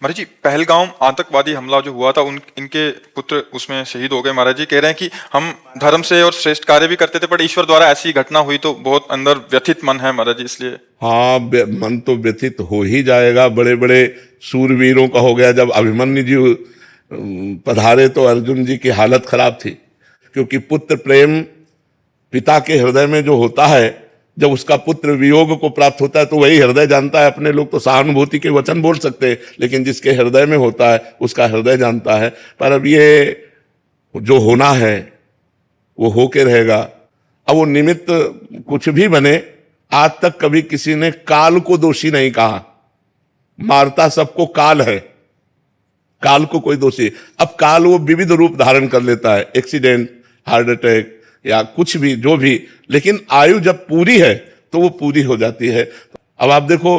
महाराज जी, पहलगाम आतंकवादी हमला जो हुआ था इनके पुत्र उसमें शहीद हो गए। महाराज जी कह रहे हैं कि हम धर्म से और श्रेष्ठ कार्य भी करते थे, पर ईश्वर द्वारा ऐसी घटना हुई तो बहुत अंदर व्यथित मन है महाराज जी, इसलिए। हाँ, मन तो व्यथित हो ही जाएगा। बड़े बड़े सूरवीरों का हो गया। जब अभिमन्यु जी पधारे तो अर्जुन जी की हालत खराब थी, क्योंकि पुत्र प्रेम पिता के हृदय में जो होता है, जब उसका पुत्र वियोग को प्राप्त होता है तो वही हृदय जानता है। अपने लोग तो सहानुभूति के वचन बोल सकते हैं, लेकिन जिसके हृदय में होता है उसका हृदय जानता है। पर अब ये जो होना है वो होके रहेगा। अब वो निमित्त कुछ भी बने, आज तक कभी किसी ने काल को दोषी नहीं कहा। मारता सबको काल है, काल को कोई दोषी। अब काल वो विविध रूप धारण कर लेता है, एक्सीडेंट, हार्ट अटैक या कुछ भी, जो भी, लेकिन आयु जब पूरी है तो वो पूरी हो जाती है। अब आप देखो,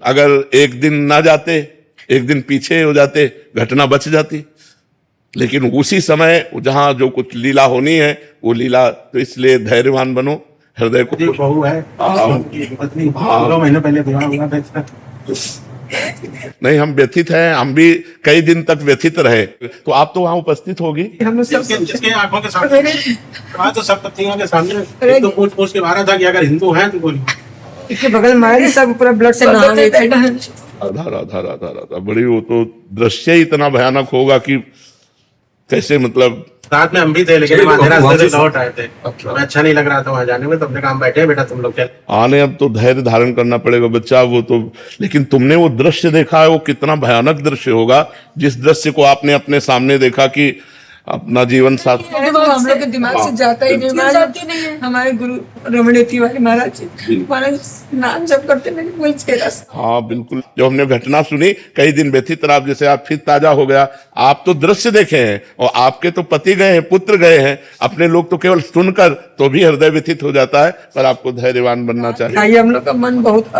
अगर एक दिन ना जाते, एक दिन पीछे हो जाते, घटना बच जाती। लेकिन उसी समय जहां जो कुछ लीला होनी है वो लीला, तो इसलिए धैर्यवान बनो, हृदय को। बहू है, पत्नी 2 महीने पहले विवाह हुआ था। नहीं, हम व्यथित हैं, हम भी कई दिन तक व्यथित रहे। तो आप तो वहां उपस्थित होगी। हम जिसके आंखों के सामने कहा तो सब पत्नियों के सामने एक तो पूछ के मारा था कि अगर हिंदू हैं तो बोलिए। इसके बगल में सब पूरा ब्लड से नहा रहे थे। राधा बड़ी, वो तो दृश्य ही इतना भयानक होगा कि कैसे, मतलब रात में हम भी थे, लेकिन रास्ते से लौट आए थे। हमें अच्छा नहीं लग रहा था वहां जाने में, तो अपने काम बैठे, बेटा तुम लोग चल आने। अब तो धैर्य धारण करना पड़ेगा बच्चा, वो तो। लेकिन तुमने वो दृश्य देखा है, वो कितना भयानक दृश्य होगा, जिस दृश्य को आपने अपने सामने देखा कि अपना जीवन साथ। हम लोग के दिमाग से जाता ही नहीं। हमारे गुरु रमण तिवारी महाराज जी हमारा नाम जप करते नहीं, वही चेहरा। हाँ बिल्कुल, जब हमने घटना सुनी कई दिन व्यथित रहा, जैसे आप फिर ताजा हो गया। आप तो दृश्य देखे हैं, और आपके तो पति गए हैं, पुत्र गए हैं, अपने लोग तो केवल सुनकर तो भी हृदय व्यथित हो जाता है। पर आपको धैर्यवान बनना चाहिए। हम लोग का मन बहुत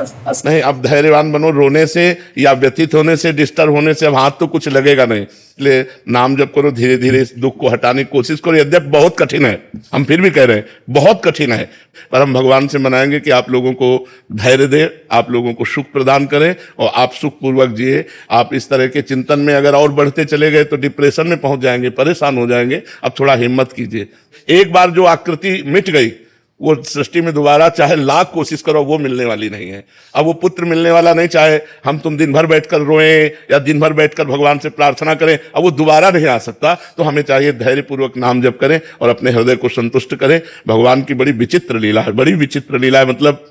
नहीं, अब धैर्यवान बनो। रोने से या व्यथित होने से, डिस्टर्ब होने से अब हाथ तो कुछ लगेगा नहीं। इसलिए नाम जप करो, धीरे धीरे इस दुख को हटाने की कोशिश करो। यद्यपि बहुत कठिन है, हम फिर भी कह रहे हैं बहुत कठिन है, पर हम भगवान से मनाएंगे कि आप लोगों को धैर्य दे, आप लोगों को सुख प्रदान करें और आप सुख पूर्वक जिए। आप इस तरह के चिंतन में अगर और बढ़ते चले गए तो डिप्रेशन में पहुंच जाएंगे, परेशान हो जाएंगे। अब थोड़ा हिम्मत कीजिए। एक बार जो आकृति मिट गई, वो सृष्टि में दोबारा चाहे लाख कोशिश करो वो मिलने वाली नहीं है। अब वो पुत्र मिलने वाला नहीं, चाहे हम तुम दिन भर बैठकर रोएं या दिन भर बैठकर भगवान से प्रार्थना करें, अब वो दोबारा नहीं आ सकता। तो हमें चाहिए धैर्यपूर्वक नाम जप करें और अपने हृदय को संतुष्ट करें। भगवान की बड़ी विचित्र लीला है, बड़ी विचित्र लीला है, मतलब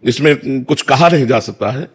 इसमें कुछ कहा नहीं जा सकता है।